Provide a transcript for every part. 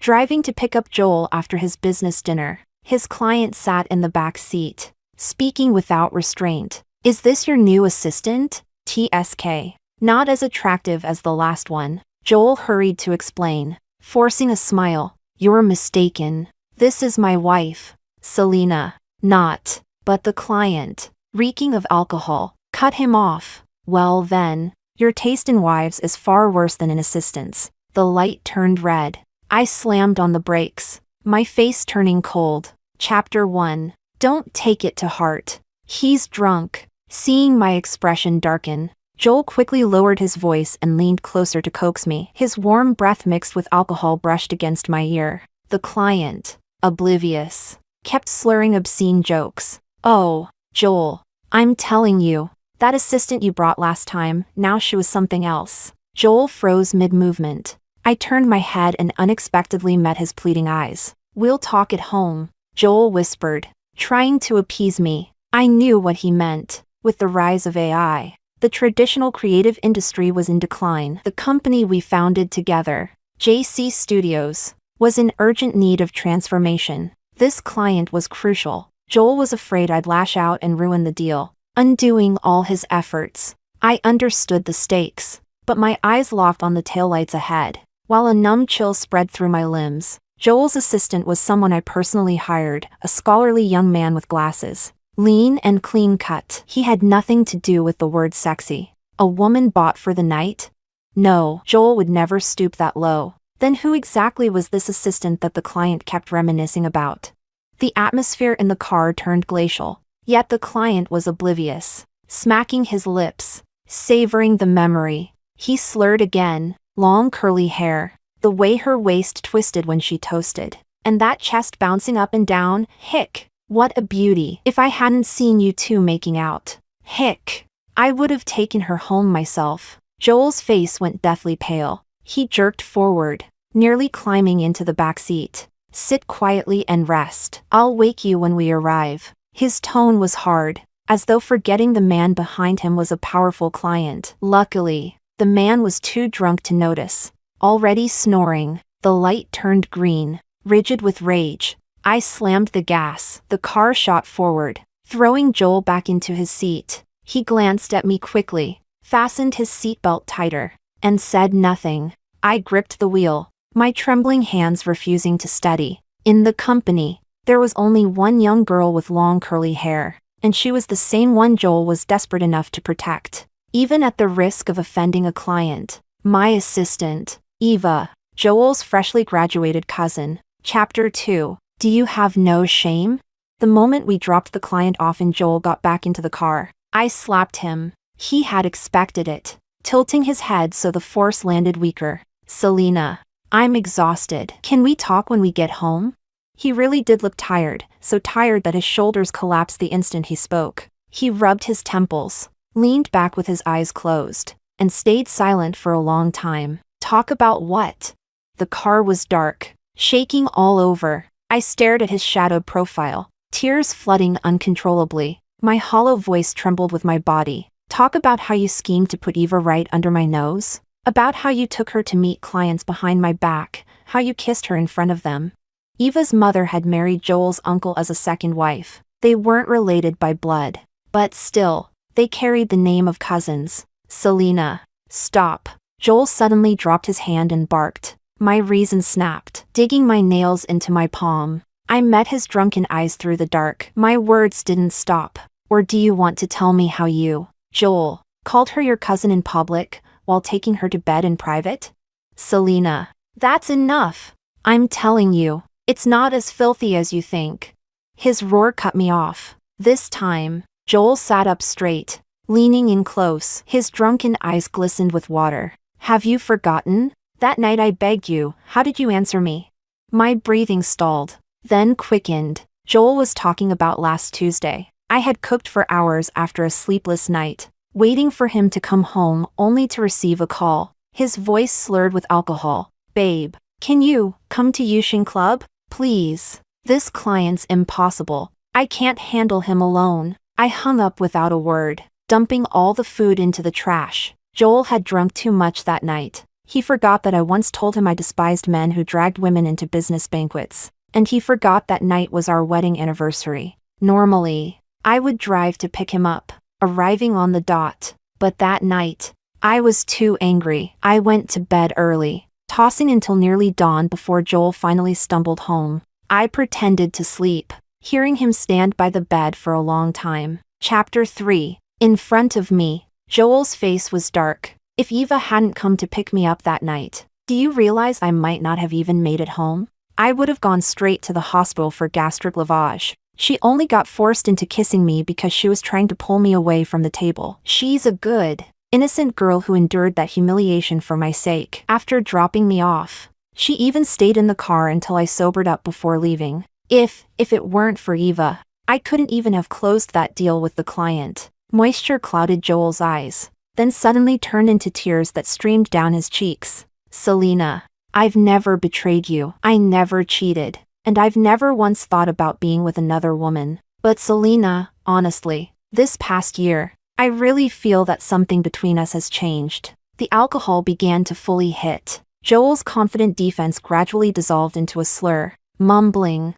driving to pick up Joel after his business dinner. His client sat in the back seat, speaking without restraint. "Is this your new assistant? TSK. Not as attractive as the last one," Joel hurried to explain, forcing a smile. "You're mistaken. This is my wife, Selena." "Not." But the client, reeking of alcohol, cut him off. "Well then, your taste in wives is far worse than in assistants." The light turned red. I slammed on the brakes, my face turning cold. Chapter 1. Don't take it to heart. He's drunk. Seeing my expression darken, Joel quickly lowered his voice and leaned closer to coax me. His warm breath mixed with alcohol brushed against my ear. The client, oblivious, kept slurring obscene jokes. "Oh, Joel, I'm telling you, that assistant you brought last time, now she was something else." Joel froze mid-movement. I turned my head and unexpectedly met his pleading eyes. "We'll talk at home," Joel whispered, trying to appease me. I knew what he meant. With the rise of AI, the traditional creative industry was in decline. The company we founded together, JC Studios, was in urgent need of transformation. This client was crucial. Joel was afraid I'd lash out and ruin the deal, undoing all his efforts. I understood the stakes, but my eyes locked on the taillights ahead, while a numb chill spread through my limbs. Joel's assistant was someone I personally hired, a scholarly young man with glasses, lean and clean-cut. He had nothing to do with the word sexy. A woman bought for the night? No, Joel would never stoop that low. Then who exactly was this assistant that the client kept reminiscing about? The atmosphere in the car turned glacial, yet the client was oblivious, smacking his lips, savoring the memory. He slurred again. Long curly hair, the way her waist twisted when she toasted, and that chest bouncing up and down. "Hick, what a beauty. If I hadn't seen you two making out. Hick, I would have taken her home myself." Joel's face went deathly pale. He jerked forward, nearly climbing into the back seat. "Sit quietly and rest. I'll wake you when we arrive." His tone was hard, as though forgetting the man behind him was a powerful client. Luckily, the man was too drunk to notice. Already snoring, the light turned green, rigid with rage. I slammed the gas. The car shot forward, throwing Joel back into his seat. He glanced at me quickly, fastened his seatbelt tighter, and said nothing. I gripped the wheel, my trembling hands refusing to steady. In the company, there was only one young girl with long curly hair, and she was the same one Joel was desperate enough to protect, even at the risk of offending a client. My assistant, Eva, Joel's freshly graduated cousin. Chapter 2. Do you have no shame? The moment we dropped the client off and Joel got back into the car, I slapped him. He had expected it, tilting his head so the force landed weaker. "Selena, I'm exhausted. Can we talk when we get home?" He really did look tired, so tired that his shoulders collapsed the instant he spoke. He rubbed his temples, leaned back with his eyes closed, and stayed silent for a long time. Talk about what? The car was dark, shaking all over. I stared at his shadowed profile, tears flooding uncontrollably. My hollow voice trembled with my body. Talk about how you schemed to put Eva right under my nose? About how you took her to meet clients behind my back, how you kissed her in front of them. Eva's mother had married Joel's uncle as a second wife. They weren't related by blood, but still, they carried the name of cousins. "Selena, stop." Joel suddenly dropped his hand and barked. My reason snapped, digging my nails into my palm. I met his drunken eyes through the dark. My words didn't stop. "Or do you want to tell me how you, Joel, called her your cousin in public, while taking her to bed in private?" "Selena, that's enough. I'm telling you, it's not as filthy as you think." His roar cut me off. This time, Joel sat up straight, leaning in close. His drunken eyes glistened with water. "Have you forgotten? That night I begged you, how did you answer me?" My breathing stalled, then quickened. Joel was talking about last Tuesday. I had cooked for hours after a sleepless night, waiting for him to come home only to receive a call. His voice slurred with alcohol. "Babe, can you come to Yushin Club, please? This client's impossible. I can't handle him alone." I hung up without a word, dumping all the food into the trash. Joel had drunk too much that night. He forgot that I once told him I despised men who dragged women into business banquets. And he forgot that night was our wedding anniversary. Normally, I would drive to pick him up, arriving on the dot. But that night, I was too angry. I went to bed early, tossing until nearly dawn before Joel finally stumbled home. I pretended to sleep, hearing him stand by the bed for a long time. Chapter 3. In front of me. Joel's face was dark. If Eva hadn't come to pick me up that night, do you realize I might not have even made it home? I would have gone straight to the hospital for gastric lavage. She only got forced into kissing me because she was trying to pull me away from the table. She's a good, innocent girl who endured that humiliation for my sake. After dropping me off, she even stayed in the car until I sobered up before leaving. If it weren't for Eva, I couldn't even have closed that deal with the client. Moisture clouded Joel's eyes, then suddenly turned into tears that streamed down his cheeks. Selena, I've never betrayed you. I never cheated. And I've never once thought about being with another woman. But Selena, honestly, this past year, I really feel that something between us has changed. The alcohol began to fully hit. Joel's confident defense gradually dissolved into a slur, mumbling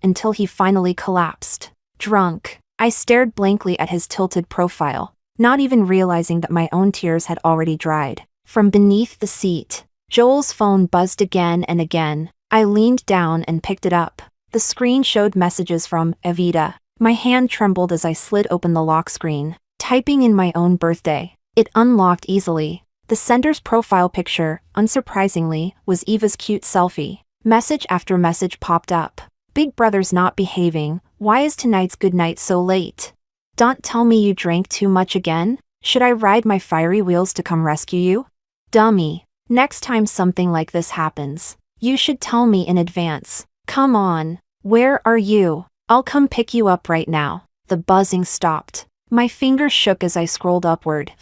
until he finally collapsed. Drunk, I stared blankly at his tilted profile, not even realizing that my own tears had already dried. From beneath the seat, Joel's phone buzzed again and again. I leaned down and picked it up. The screen showed messages from Evita. My hand trembled as I slid open the lock screen, typing in my own birthday. It unlocked easily. The sender's profile picture, unsurprisingly, was Eva's cute selfie. Message after message popped up. Big brother's not behaving. Why is tonight's goodnight so late? Don't tell me you drank too much again? Should I ride my fiery wheels to come rescue you? Dummy. Next time something like this happens, you should tell me in advance. Come on. Where are you? I'll come pick you up right now. The buzzing stopped. My fingers shook as I scrolled upward.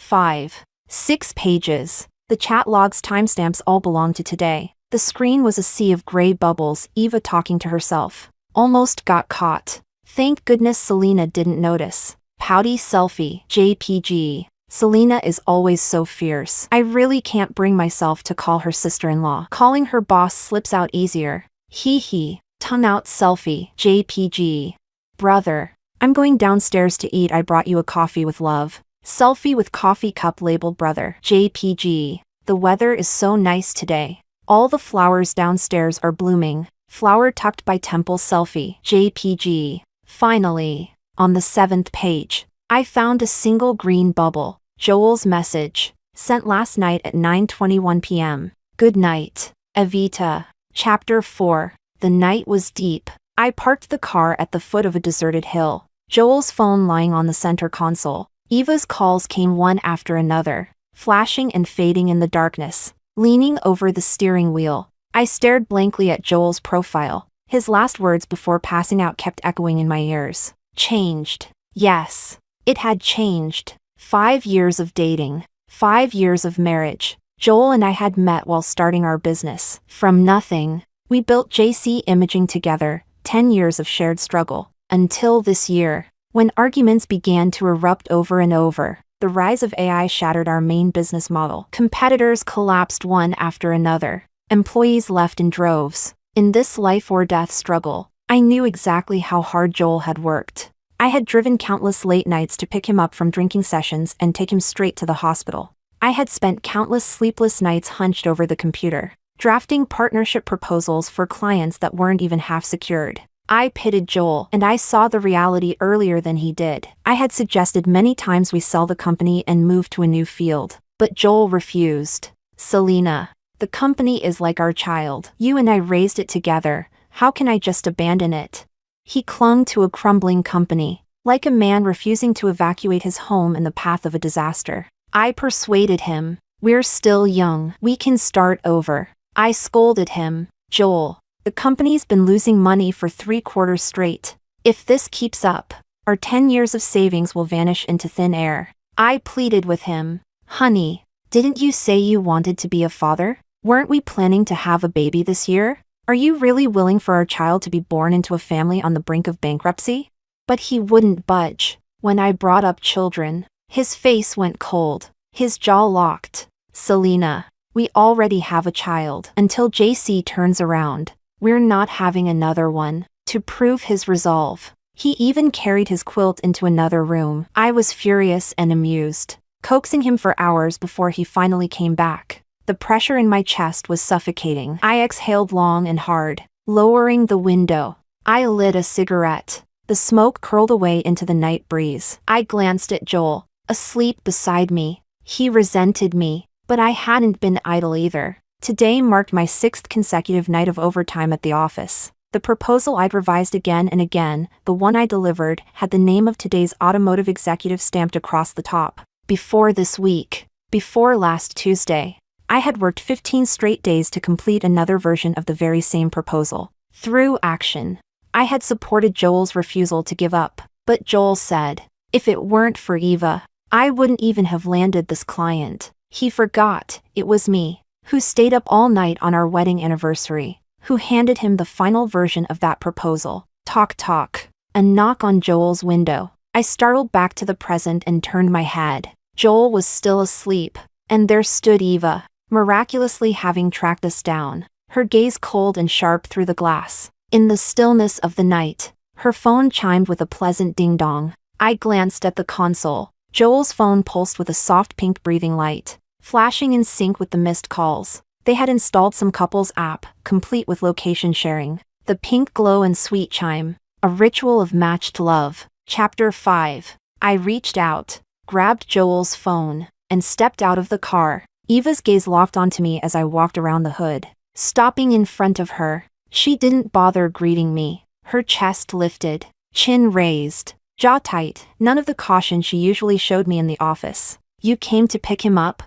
6 pages. The chat log's timestamps all belonged to today. The screen was a sea of gray bubbles, Eva talking to herself. Almost got caught. Thank goodness Selena didn't notice. Pouty selfie, JPG. Selena is always so fierce. I really can't bring myself to call her sister-in-law. Calling her boss slips out easier. Hee. Tongue out selfie, JPG. Brother, I'm going downstairs to eat. I brought you a coffee with love. Selfie with coffee cup labeled brother, JPG. The weather is so nice today. All the flowers downstairs are blooming. Flower tucked by temple selfie, JPG. Finally, on the 7th page, I found a single green bubble. Joel's message, sent last night at 9:21 p.m. Good night, Evita. Chapter 4. The night was deep. I parked the car at the foot of a deserted hill. Joel's phone lying on the center console. Eva's calls came one after another, flashing and fading in the darkness. Leaning over the steering wheel, I stared blankly at Joel's profile. His last words before passing out kept echoing in my ears. Changed. Yes. It had changed. 5 years of dating. 5 years of marriage. Joel and I had met while starting our business. From nothing, we built JC Imaging together. 10 years of shared struggle. Until this year, when arguments began to erupt over and over. The rise of AI shattered our main business model. Competitors collapsed one after another. Employees left in droves. In this life or death struggle, I knew exactly how hard Joel had worked. I had driven countless late nights to pick him up from drinking sessions and take him straight to the hospital. I had spent countless sleepless nights hunched over the computer, drafting partnership proposals for clients that weren't even half secured. I pitied Joel, and I saw the reality earlier than he did. I had suggested many times we sell the company and move to a new field, but Joel refused. Selena, the company is like our child. You and I raised it together. How can I just abandon it? He clung to a crumbling company, like a man refusing to evacuate his home in the path of a disaster. I persuaded him. We're still young. We can start over. I scolded him. Joel, the company's been losing money for 3 quarters straight. If this keeps up, our 10 years of savings will vanish into thin air. I pleaded with him. Honey, didn't you say you wanted to be a father? Weren't we planning to have a baby this year? Are you really willing for our child to be born into a family on the brink of bankruptcy? But he wouldn't budge. When I brought up children, his face went cold, his jaw locked. Selena, We already have a child. Until JC turns around, we're not having another one. To prove his resolve, he even carried his quilt into another room. I was furious and amused, coaxing him for hours before he finally came back. The pressure in my chest was suffocating. I exhaled long and hard, lowering the window. I lit a cigarette. The smoke curled away into the night breeze. I glanced at Joel, asleep beside me. He resented me, but I hadn't been idle either. Today marked my 6th consecutive night of overtime at the office. The proposal I'd revised again and again, the one I delivered, had the name of today's automotive executive stamped across the top. Before this week, before last Tuesday, I had worked 15 straight days to complete another version of the very same proposal. Through action, I had supported Joel's refusal to give up, but Joel said, if it weren't for Eva, I wouldn't even have landed this client. He forgot it was me who stayed up all night on our wedding anniversary, who handed him the final version of that proposal. Talk talk. A knock on Joel's window. I startled back to the present and turned my head. Joel was still asleep, and there stood Eva, miraculously having tracked us down, her gaze cold and sharp through the glass. In the stillness of the night, her phone chimed with a pleasant ding-dong. I glanced at the console. Joel's phone pulsed with a soft pink breathing light, flashing in sync with the missed calls. They had installed some couples app, complete with location sharing. The pink glow and sweet chime, a ritual of matched love. Chapter 5. I reached out, grabbed Joel's phone, and stepped out of the car. Eva's gaze locked onto me as I walked around the hood. Stopping in front of her, she didn't bother greeting me. Her chest lifted, chin raised, jaw tight, none of the caution she usually showed me in the office. You came to pick him up?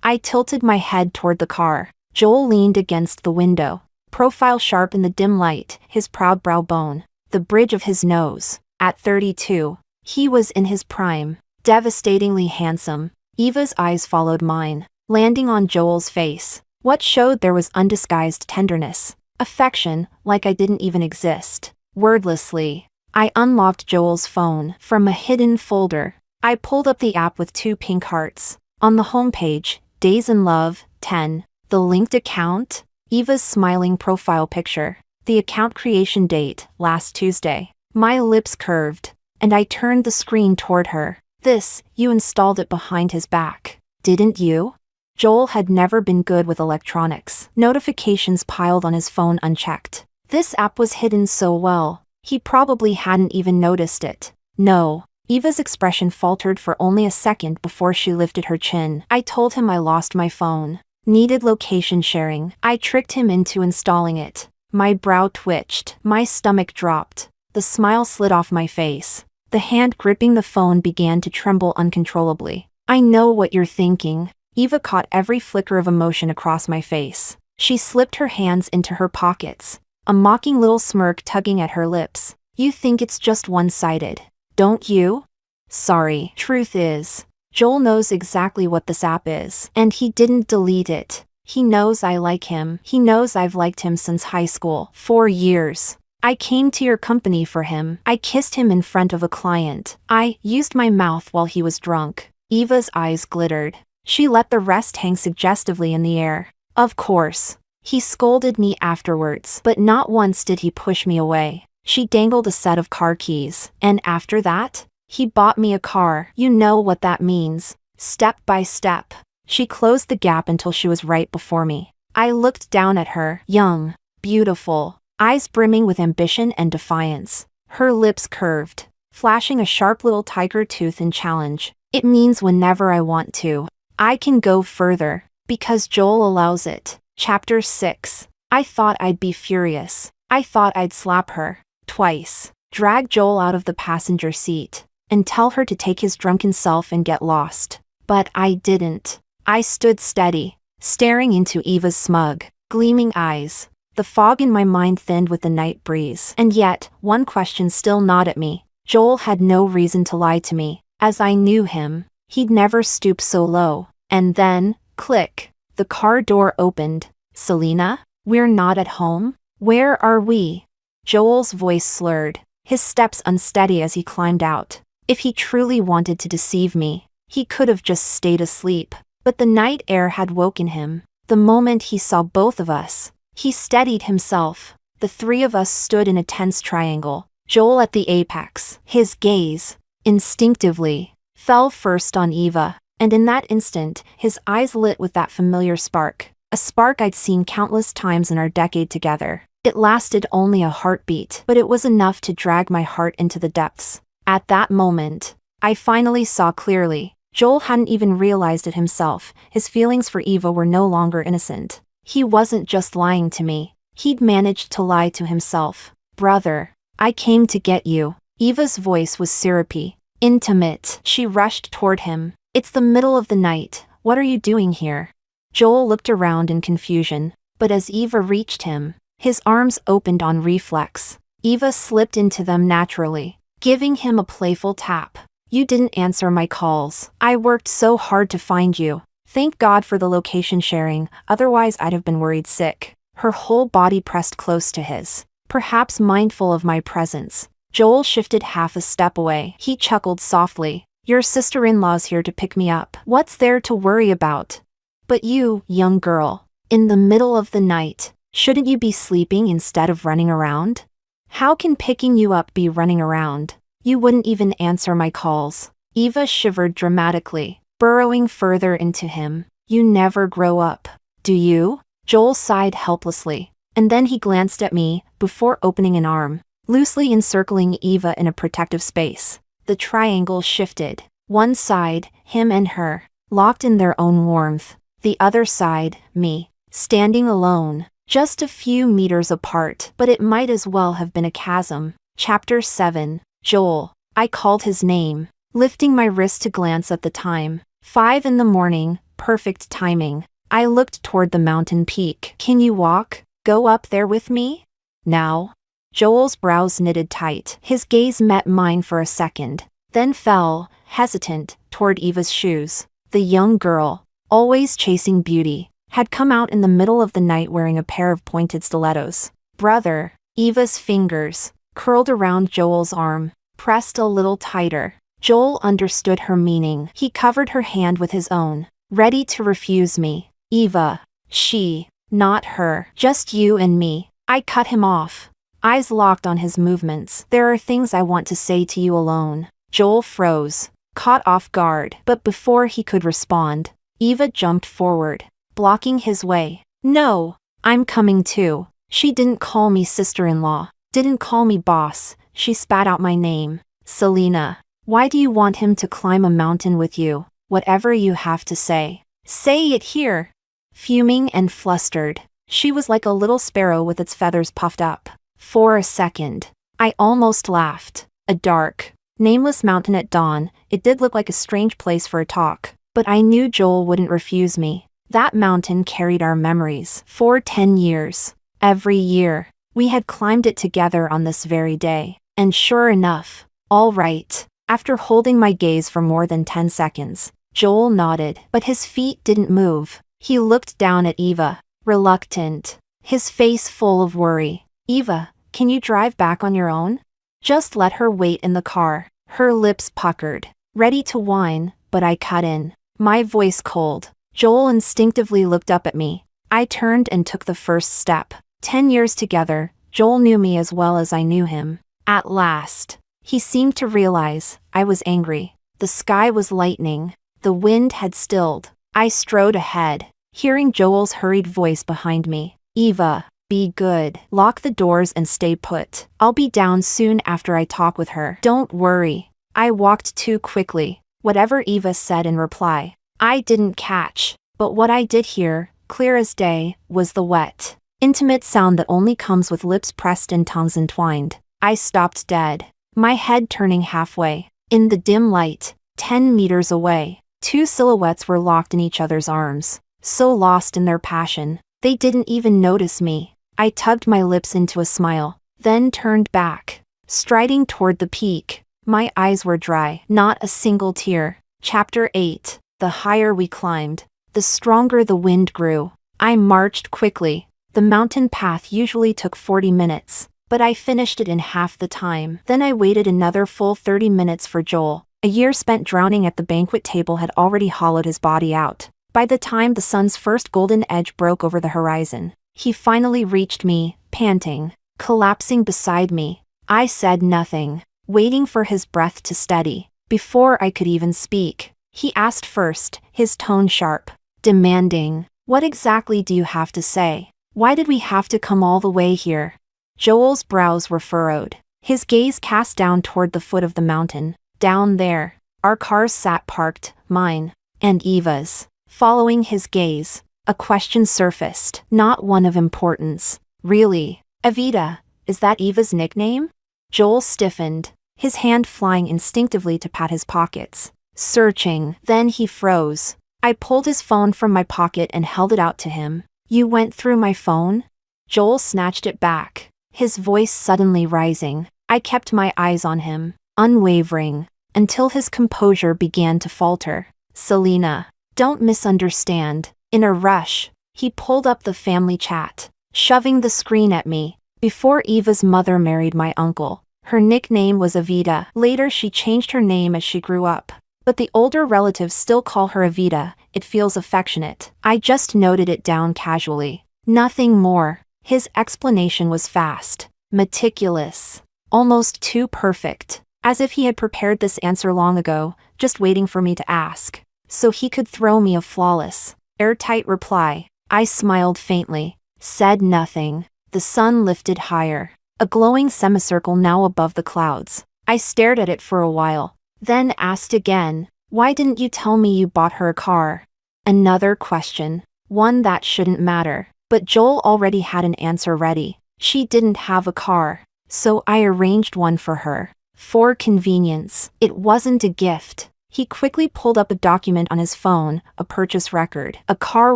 I tilted my head toward the car. Joel leaned against the window, profile sharp in the dim light, his proud brow bone, the bridge of his nose. At 32, he was in his prime, devastatingly handsome. Eva's eyes followed mine, landing on Joel's face. What showed there was undisguised tenderness, affection, like I didn't even exist. Wordlessly, I unlocked Joel's phone from a hidden folder. I pulled up the app with 2 pink hearts. On the homepage, Days in Love, 10. The linked account, Eva's smiling profile picture. The account creation date, last Tuesday. My lips curved, and I turned the screen toward her. This, you installed it behind his back, didn't you? Joel had never been good with electronics. Notifications piled on his phone unchecked. This app was hidden so well, he probably hadn't even noticed it. No. Eva's expression faltered for only a second before she lifted her chin. I told him I lost my phone. Needed location sharing. I tricked him into installing it. My brow twitched. My stomach dropped. The smile slid off my face. The hand gripping the phone began to tremble uncontrollably. I know what you're thinking. Eva caught every flicker of emotion across my face. She slipped her hands into her pockets, a mocking little smirk tugging at her lips. You think it's just one-sided, don't you? Sorry. Truth is, Joel knows exactly what this app is, and he didn't delete it. He knows I like him. He knows I've liked him since high school. 4 years. I came to your company for him. I kissed him in front of a client. I used my mouth while he was drunk. Eva's eyes glittered. She let the rest hang suggestively in the air. Of course. He scolded me afterwards, but not once did he push me away. She dangled a set of car keys. And after that, he bought me a car. You know what that means. Step by step. She closed the gap until she was right before me. I looked down at her, young, beautiful, eyes brimming with ambition and defiance. Her lips curved, flashing a sharp little tiger tooth in challenge. It means whenever I want to, I can go further, because Joel allows it. Chapter 6. I thought I'd be furious. I thought I'd slap her, twice, drag Joel out of the passenger seat, and tell her to take his drunken self and get lost. But I didn't. I stood steady, staring into Eva's smug, gleaming eyes. The fog in my mind thinned with the night breeze. And yet, one question still gnawed at me. Joel had no reason to lie to me. As I knew him, he'd never stoop so low. And then, click, the car door opened. Selena? We're not at home? Where are we? Joel's voice slurred, his steps unsteady as he climbed out. If he truly wanted to deceive me, he could have just stayed asleep. But the night air had woken him. The moment he saw both of us, he steadied himself. The three of us stood in a tense triangle, Joel at the apex. His gaze, instinctively, fell first on Eva, and in that instant, his eyes lit with that familiar spark. A spark I'd seen countless times in our decade together. It lasted only a heartbeat, but it was enough to drag my heart into the depths. At that moment, I finally saw clearly. Joel hadn't even realized it himself. His feelings for Eva were no longer innocent. He wasn't just lying to me. He'd managed to lie to himself. Brother, I came to get you. Eva's voice was syrupy, intimate. She rushed toward him. It's the middle of the night. What are you doing here? Joel looked around in confusion, but as Eva reached him, his arms opened on reflex. Eva slipped into them naturally, giving him a playful tap. You didn't answer my calls. I worked so hard to find you. Thank God for the location sharing, otherwise I'd have been worried sick. Her whole body pressed close to his, perhaps mindful of my presence. Joel shifted half a step away. He chuckled softly. Your sister-in-law's here to pick me up. What's there to worry about? But you, young girl, in the middle of the night, shouldn't you be sleeping instead of running around? How can picking you up be running around? You wouldn't even answer my calls. Eva shivered dramatically, burrowing further into him. You never grow up, do you? Joel sighed helplessly, and then he glanced at me, before opening an arm, loosely encircling Eva in a protective space. The triangle shifted. One side, him and her, locked in their own warmth. The other side, me, standing alone, just a few meters apart, but it might as well have been a chasm. Chapter 7. Joel. I called his name, lifting my wrist to glance at the time. 5 in the morning, perfect timing. I looked toward the mountain peak. Can you walk? Go up there with me? Now? Joel's brows knitted tight. His gaze met mine for a second, then fell, hesitant, toward Eva's shoes. The young girl, always chasing beauty, had come out in the middle of the night wearing a pair of pointed stilettos. Brother. Eva's fingers, curled around Joel's arm, pressed a little tighter. Joel understood her meaning. He covered her hand with his own, ready to refuse me. Eva. She. Not her. Just you and me. I cut him off, eyes locked on his movements. There are things I want to say to you alone. Joel froze, caught off guard, but before he could respond, Eva jumped forward, blocking his way. No, I'm coming too. She didn't call me sister-in-law, didn't call me boss. She spat out my name. Selena. Why do you want him to climb a mountain with you? Whatever you have to say, say it here. Fuming and flustered, she was like a little sparrow with its feathers puffed up. For a second, I almost laughed. A dark, nameless mountain at dawn. It did look like a strange place for a talk, but I knew Joel wouldn't refuse me. That mountain carried our memories. For 10 years. Every year, we had climbed it together on this very day. And sure enough, all right. After holding my gaze for more than 10 seconds, Joel nodded, but his feet didn't move. He looked down at Eva, reluctant, his face full of worry. Eva, can you drive back on your own? Just let her wait in the car. Her lips puckered, ready to whine, but I cut in, my voice cold. Joel instinctively looked up at me. I turned and took the first step. 10 years together, Joel knew me as well as I knew him. At last, he seemed to realize I was angry. The sky was lightening. The wind had stilled. I strode ahead, hearing Joel's hurried voice behind me. Eva, be good. Lock the doors and stay put. I'll be down soon after I talk with her. Don't worry. I walked too quickly. Whatever Eva said in reply, I didn't catch. But what I did hear, clear as day, was the wet, intimate sound that only comes with lips pressed and tongues entwined. I stopped dead, my head turning halfway. In the dim light, 10 meters away, two silhouettes were locked in each other's arms, so lost in their passion, they didn't even notice me. I tugged my lips into a smile, then turned back, striding toward the peak. My eyes were dry, not a single tear. Chapter 8. The higher we climbed, the stronger the wind grew. I marched quickly. The mountain path usually took 40 minutes, but I finished it in half the time. Then I waited another full 30 minutes for Joel. A year spent drowning at the banquet table had already hollowed his body out. By the time the sun's first golden edge broke over the horizon, he finally reached me, panting, collapsing beside me. I said nothing, waiting for his breath to steady. Before I could even speak, he asked first, his tone sharp, demanding, "What exactly do you have to say? Why did we have to come all the way here?" Joel's brows were furrowed, his gaze cast down toward the foot of the mountain. Down there, our cars sat parked, mine, and Eva's. Following his gaze, a question surfaced, not one of importance. "Really? Evita, is that Eva's nickname?" Joel stiffened, his hand flying instinctively to pat his pockets, searching. Then he froze. I pulled his phone from my pocket and held it out to him. "You went through my phone?" Joel snatched it back, his voice suddenly rising. I kept my eyes on him, unwavering, until his composure began to falter. "Selena, don't misunderstand." In a rush, he pulled up the family chat, shoving the screen at me. "Before Eva's mother married my uncle, her nickname was Evita. Later she changed her name as she grew up. But the older relatives still call her Evita. It feels affectionate." I just noted it down casually. Nothing more. His explanation was fast, meticulous, almost too perfect, as if he had prepared this answer long ago, just waiting for me to ask, so he could throw me a flawless, airtight reply. I smiled faintly, said nothing. The sun lifted higher, a glowing semicircle now above the clouds. I stared at it for a while, then asked again, "Why didn't you tell me you bought her a car?" Another question, one that shouldn't matter, but Joel already had an answer ready. She didn't have a car, so I arranged one for her. For convenience. It wasn't a gift. He quickly pulled up a document on his phone, a purchase record, a car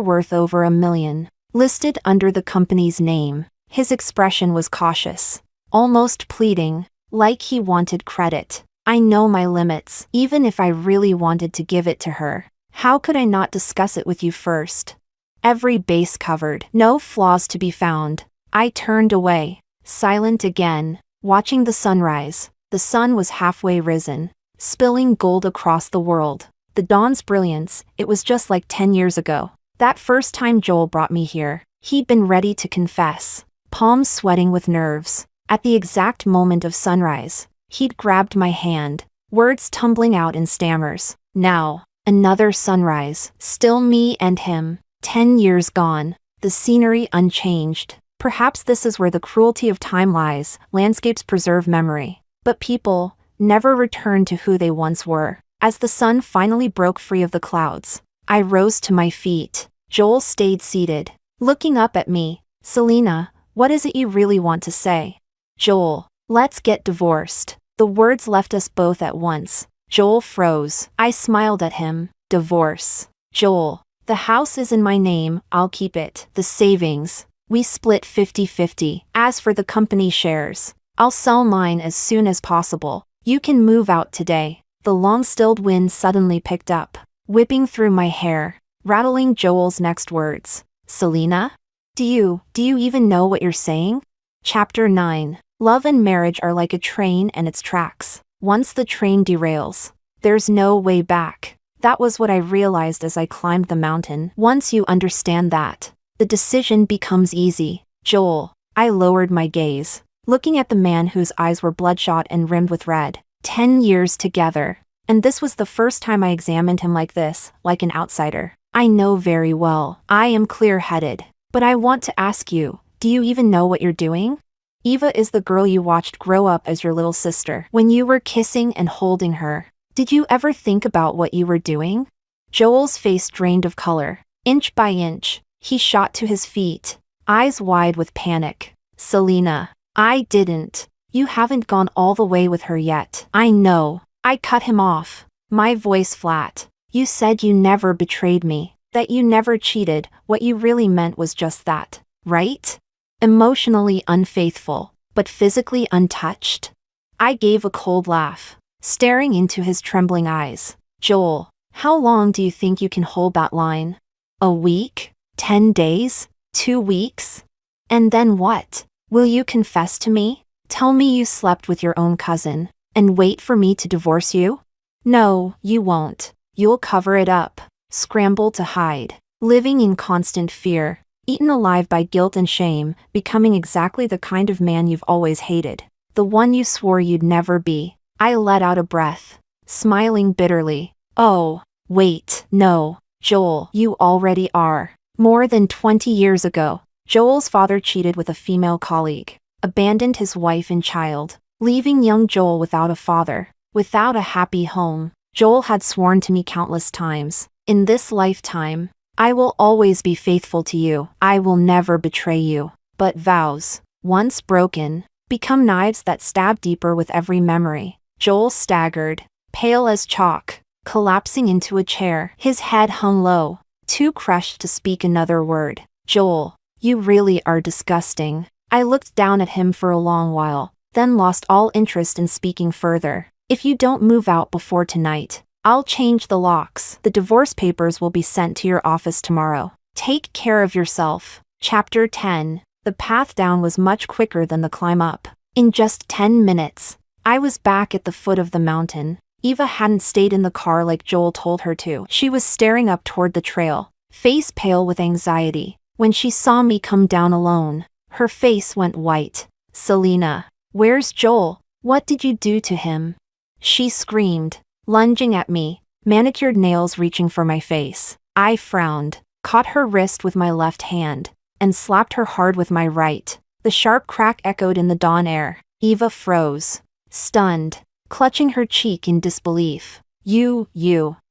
worth over $1 million, listed under the company's name. His expression was cautious, almost pleading, like he wanted credit. I know my limits, even if I really wanted to give it to her. How could I not discuss it with you first? Every base covered, no flaws to be found. I turned away, silent again, watching the sunrise. The sun was halfway risen, spilling gold across the world. The dawn's brilliance, it was just like 10 years ago. That first time Joel brought me here, he'd been ready to confess, palms sweating with nerves. At the exact moment of sunrise, he'd grabbed my hand, words tumbling out in stammers. Now, another sunrise, still me and him, 10 years gone, the scenery unchanged. Perhaps this is where the cruelty of time lies. Landscapes preserve memory, but people never return to who they once were. As the sun finally broke free of the clouds, I rose to my feet. Joel stayed seated, looking up at me. "Selena, what is it you really want to say?" "Joel, let's get divorced." The words left us both at once. Joel froze. I smiled at him. "Divorce? Joel, the house is in my name, I'll keep it. The savings, we split 50-50. As for the company shares, I'll sell mine as soon as possible. You can move out today." The long-stilled wind suddenly picked up, whipping through my hair, rattling Joel's next words. "Selena? Do you even know what you're saying?" Chapter 9. Love and marriage are like a train and its tracks. Once the train derails, there's no way back. That was what I realized as I climbed the mountain. Once you understand that, the decision becomes easy. "Joel." I lowered my gaze, looking at the man whose eyes were bloodshot and rimmed with red. 10 years together. And this was the first time I examined him like this, like an outsider. "I know very well. I am clear-headed. But I want to ask you, do you even know what you're doing? Eva is the girl you watched grow up as your little sister. When you were kissing and holding her, did you ever think about what you were doing?" Joel's face drained of color. Inch by inch, he shot to his feet, eyes wide with panic. "Selena, I didn't. You haven't gone all the way with her yet." "I know." I cut him off, my voice flat. "You said you never betrayed me, that you never cheated. What you really meant was just that, right? Emotionally unfaithful, but physically untouched?" I gave a cold laugh, staring into his trembling eyes. "Joel, how long do you think you can hold that line? A week? 10 days? 2 weeks? And then what? Will you confess to me? Tell me you slept with your own cousin, and wait for me to divorce you?" "No, you won't. You'll cover it up. scramble to hide, living in constant fear, eaten alive by guilt and shame, becoming exactly the kind of man you've always hated. The one you swore you'd never be. I let out a breath, smiling bitterly. Oh, wait, no, Joel, you already are. More than 20 years ago, Joel's father cheated with a female colleague, abandoned his wife and child, leaving young Joel without a father, without a happy home. Joel had sworn to me countless times, in this lifetime, I will always be faithful to you. I will never betray you. But vows, once broken, become knives that stab deeper with every memory. Joel staggered, pale as chalk, collapsing into a chair. His head hung low, too crushed to speak another word. Joel, you really are disgusting. I looked down at him for a long while, then lost all interest in speaking further. If you don't move out before tonight, I'll change the locks. The divorce papers will be sent to your office tomorrow. Take care of yourself. Chapter 10. The path down was much quicker than the climb up. In just 10 minutes, I was back at the foot of the mountain. Eva hadn't stayed in the car like Joel told her to. She was staring up toward the trail, face pale with anxiety. When she saw me come down alone, her face went white. Selena, where's Joel? What did you do to him? She screamed, lunging at me, manicured nails reaching for my face. I frowned, caught her wrist with my left hand, and slapped her hard with my right. The sharp crack echoed in the dawn air. Eva froze, stunned, clutching her cheek in disbelief. You.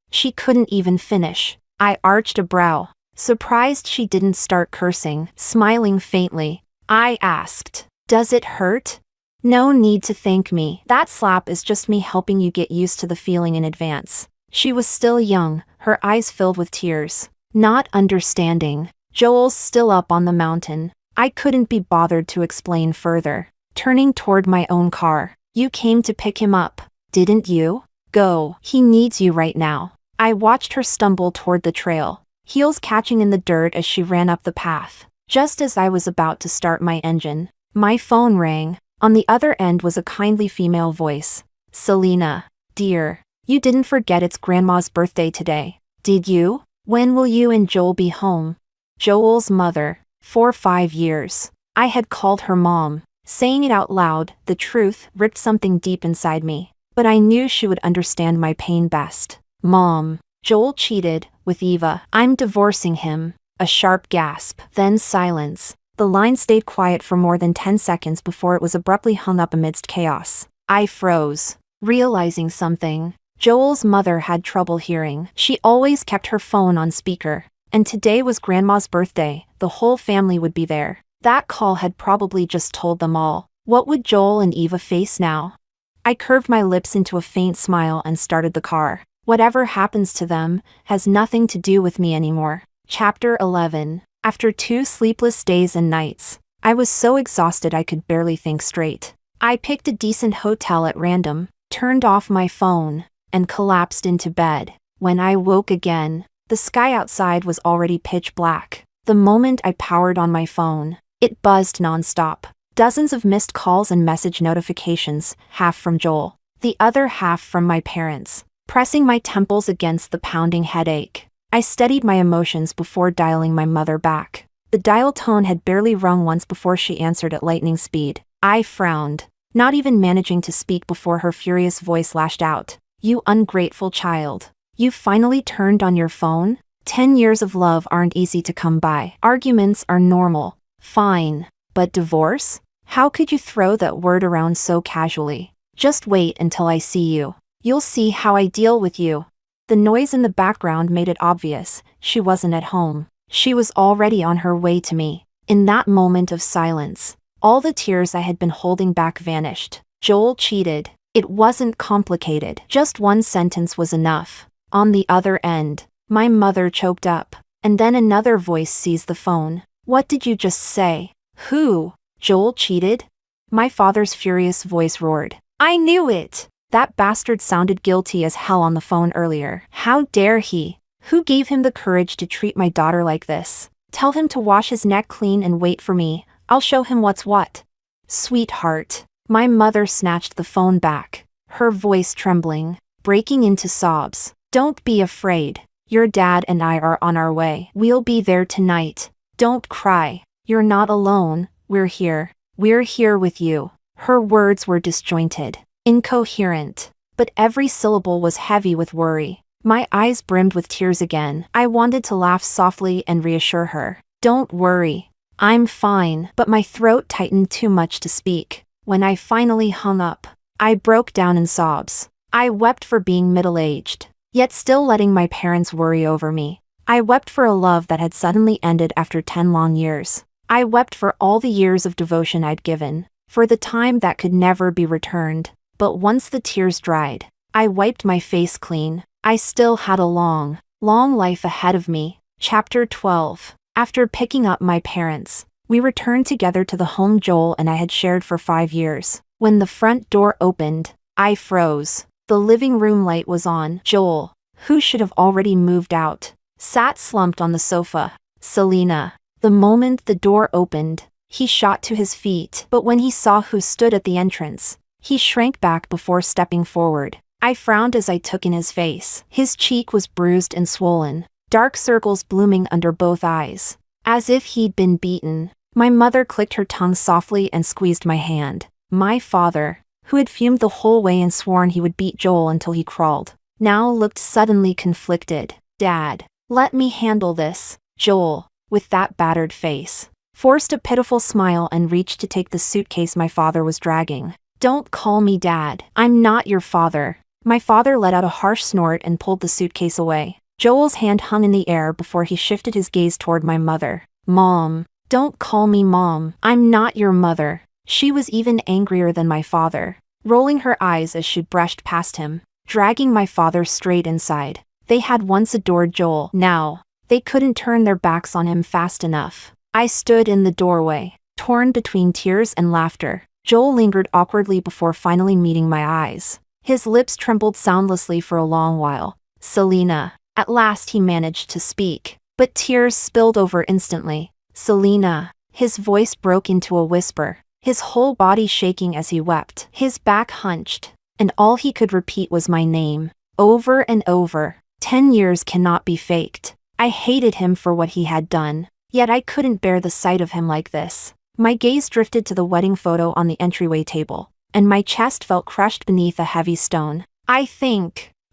She couldn't even finish. I arched a brow, surprised she didn't start cursing. Smiling faintly, I asked, does it hurt? No need to thank me. That slap is just me helping you get used to the feeling in advance. She was still young, her eyes filled with tears, not understanding. Joel's still up on the mountain. I couldn't be bothered to explain further. Turning toward my own car. You came to pick him up, didn't you? Go. He needs you right now. I watched her stumble toward the trail, heels catching in the dirt as she ran up the path. Just as I was about to start my engine, my phone rang. On the other end was a kindly female voice. Selena, dear, you didn't forget it's Grandma's birthday today, did you? When will you and Joel be home? Joel's mother, for 5 years. I had called her mom. Saying it out loud, the truth ripped something deep inside me. But I knew she would understand my pain best. Mom, Joel cheated with Eva. I'm divorcing him. A sharp gasp, then silence. The line stayed quiet for more than 10 seconds before it was abruptly hung up amidst chaos. I froze, realizing something. Joel's mother had trouble hearing. She always kept her phone on speaker. And today was Grandma's birthday. The whole family would be there. That call had probably just told them all. What would Joel and Eva face now? I curved my lips into a faint smile and started the car. Whatever happens to them has nothing to do with me anymore. Chapter 11. After 2 sleepless days and nights, I was so exhausted I could barely think straight. I picked a decent hotel at random, turned off my phone, and collapsed into bed. When I woke again, the sky outside was already pitch black. The moment I powered on my phone, it buzzed nonstop. Dozens of missed calls and message notifications, half from Joel, the other half from my parents. Pressing my temples against the pounding headache, I steadied my emotions before dialing my mother back. The dial tone had barely rung once before she answered at lightning speed. I frowned, not even managing to speak before her furious voice lashed out. You ungrateful child. You finally turned on your phone? 10 years of love aren't easy to come by. Arguments are normal. Fine. But divorce? How could you throw that word around so casually? Just wait until I see you. You'll see how I deal with you. The noise in the background made it obvious. She wasn't at home. She was already on her way to me. In that moment of silence, all the tears I had been holding back vanished. Joel cheated. It wasn't complicated. Just one sentence was enough. On the other end, my mother choked up, and then another voice seized the phone. What did you just say? Who? Joel cheated? My father's furious voice roared. I knew it! That bastard sounded guilty as hell on the phone earlier. How dare he? Who gave him the courage to treat my daughter like this? Tell him to wash his neck clean and wait for me. I'll show him what's what. Sweetheart. My mother snatched the phone back, her voice trembling, breaking into sobs. Don't be afraid. Your dad and I are on our way. We'll be there tonight. Don't cry. You're not alone. We're here. We're here with you." Her words were disjointed, incoherent, but every syllable was heavy with worry. My eyes brimmed with tears again. I wanted to laugh softly and reassure her. "Don't worry. I'm fine." But my throat tightened too much to speak. When I finally hung up, I broke down in sobs. I wept for being middle-aged, yet still letting my parents worry over me. I wept for a love that had suddenly ended after 10 long years. I wept for all the years of devotion I'd given, for the time that could never be returned. But once the tears dried, I wiped my face clean. I still had a long, long life ahead of me. Chapter 12. After picking up my parents, we returned together to the home Joel and I had shared for 5 years. When the front door opened, I froze. The living room light was on. Joel, who should have already moved out, sat slumped on the sofa. Selena. The moment the door opened, he shot to his feet, but when he saw who stood at the entrance, he shrank back before stepping forward. I frowned as I took in his face. His cheek was bruised and swollen, dark circles blooming under both eyes, as if he'd been beaten. My mother clicked her tongue softly and squeezed my hand. My father, who had fumed the whole way and sworn he would beat Joel until he crawled, now looked suddenly conflicted. "Dad, let me handle this." Joel, with that battered face, forced a pitiful smile and reached to take the suitcase my father was dragging. "Don't call me Dad. I'm not your father." My father let out a harsh snort and pulled the suitcase away. Joel's hand hung in the air before he shifted his gaze toward my mother. "Mom, don't call me Mom. I'm not your mother." She was even angrier than my father, rolling her eyes as she brushed past him, dragging my father straight inside. They had once adored Joel. Now, they couldn't turn their backs on him fast enough. I stood in the doorway, torn between tears and laughter. Joel lingered awkwardly before finally meeting my eyes. His lips trembled soundlessly for a long while. "Selena." At last he managed to speak, but tears spilled over instantly. "Selena." His voice broke into a whisper, his whole body shaking as he wept. His back hunched, and all he could repeat was my name, over and over. 10 years cannot be faked. I hated him for what he had done, yet I couldn't bear the sight of him like this. My gaze drifted to the wedding photo on the entryway table, and my chest felt crushed beneath a heavy stone.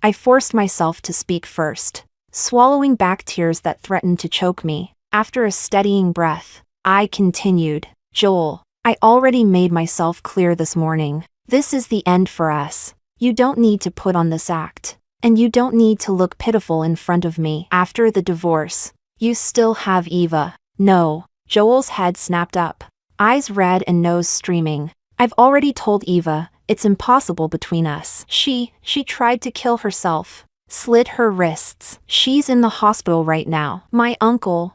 I forced myself to speak first, swallowing back tears that threatened to choke me. After a steadying breath, I continued. "Joel, I already made myself clear this morning. This is the end for us. You don't need to put on this act, and you don't need to look pitiful in front of me. After the divorce, you still have Eva." "No." Joel's head snapped up, eyes red and nose streaming. "I've already told Eva, it's impossible between us. She tried to kill herself, slit her wrists. She's in the hospital right now. My uncle.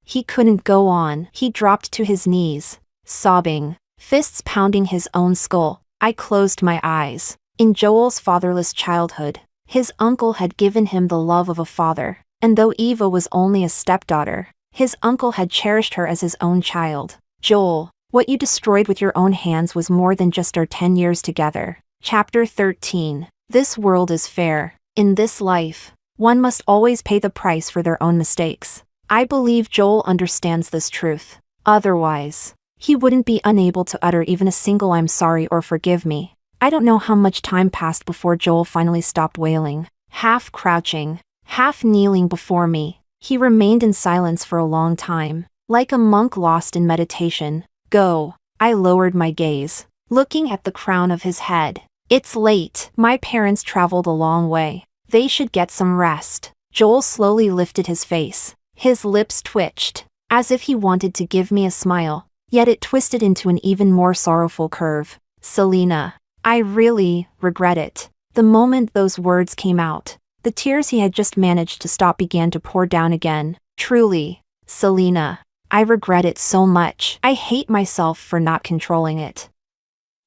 He couldn't go on." He dropped to his knees, sobbing, fists pounding his own skull. I closed my eyes. In Joel's fatherless childhood, his uncle had given him the love of a father, and though Eva was only a stepdaughter, his uncle had cherished her as his own child. "Joel, what you destroyed with your own hands was more than just our 10 years together." Chapter 13. This world is fair. In this life, one must always pay the price for their own mistakes. I believe Joel understands this truth. Otherwise, he wouldn't be unable to utter even a single "I'm sorry" or "forgive me." I don't know how much time passed before Joel finally stopped wailing. Half crouching, half kneeling before me, he remained in silence for a long time, like a monk lost in meditation. "Go." I lowered my gaze, looking at the crown of his head. "It's late. My parents traveled a long way. They should get some rest." Joel slowly lifted his face. His lips twitched, as if he wanted to give me a smile, yet it twisted into an even more sorrowful curve. "Selena, I really regret it." The moment those words came out, the tears he had just managed to stop began to pour down again. "Truly, Selena, I regret it so much. I hate myself for not controlling it.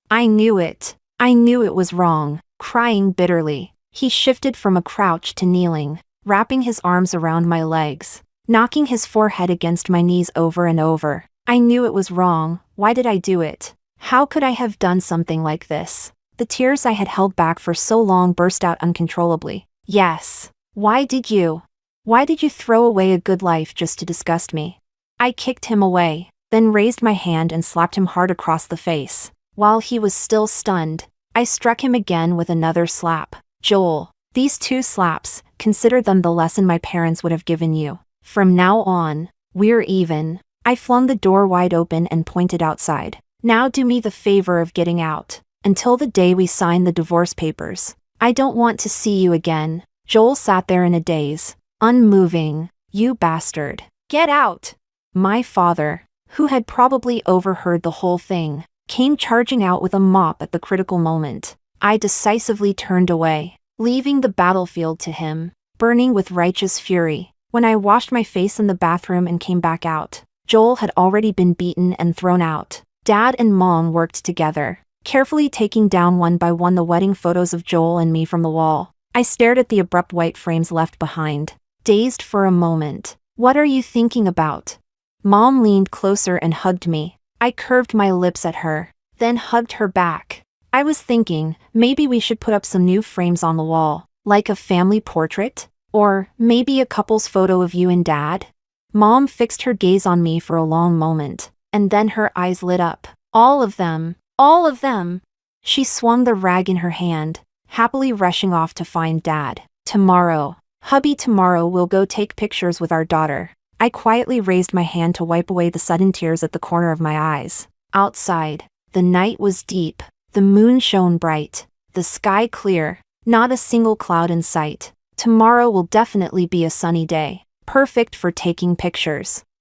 I knew it. I knew it was wrong." Crying bitterly, he shifted from a crouch to kneeling, wrapping his arms around my legs, knocking his forehead against my knees over and over. "I knew it was wrong. Why did I do it? How could I have done something like this?" The tears I had held back for so long burst out uncontrollably. "Yes, Why did you? Why did you throw away a good life just to disgust me? I kicked him away, then raised my hand and slapped him hard across the face. While he was still stunned, I struck him again with another slap. Joel, these 2 slaps, consider them the lesson my parents would have given you. From now on, we're even. I flung the door wide open and pointed outside. Now do me the favor of getting out. Until the day we sign the divorce papers. I don't want to see you again. Joel sat there in a daze, unmoving. You bastard. Get out! My father, who had probably overheard the whole thing, came charging out with a mop at the critical moment. I decisively turned away, leaving the battlefield to him, burning with righteous fury. When I washed my face in the bathroom and came back out, Joel had already been beaten and thrown out. Dad and Mom worked together, carefully taking down one by one the wedding photos of Joel and me from the wall. I stared at the abrupt white frames left behind, dazed for a moment. What are you thinking about? Mom leaned closer and hugged me. I curved my lips at her, then hugged her back. I was thinking, maybe we should put up some new frames on the wall, like a family portrait? Or maybe a couple's photo of you and Dad? Mom fixed her gaze on me for a long moment, and then her eyes lit up. All of them. All of them. She swung the rag in her hand, happily rushing off to find Dad. Tomorrow. Hubby, tomorrow we'll go take pictures with our daughter. I quietly raised my hand to wipe away the sudden tears at the corner of my eyes. Outside, the night was deep. The moon shone bright. The sky clear. Not a single cloud in sight. Tomorrow will definitely be a sunny day, perfect for taking pictures.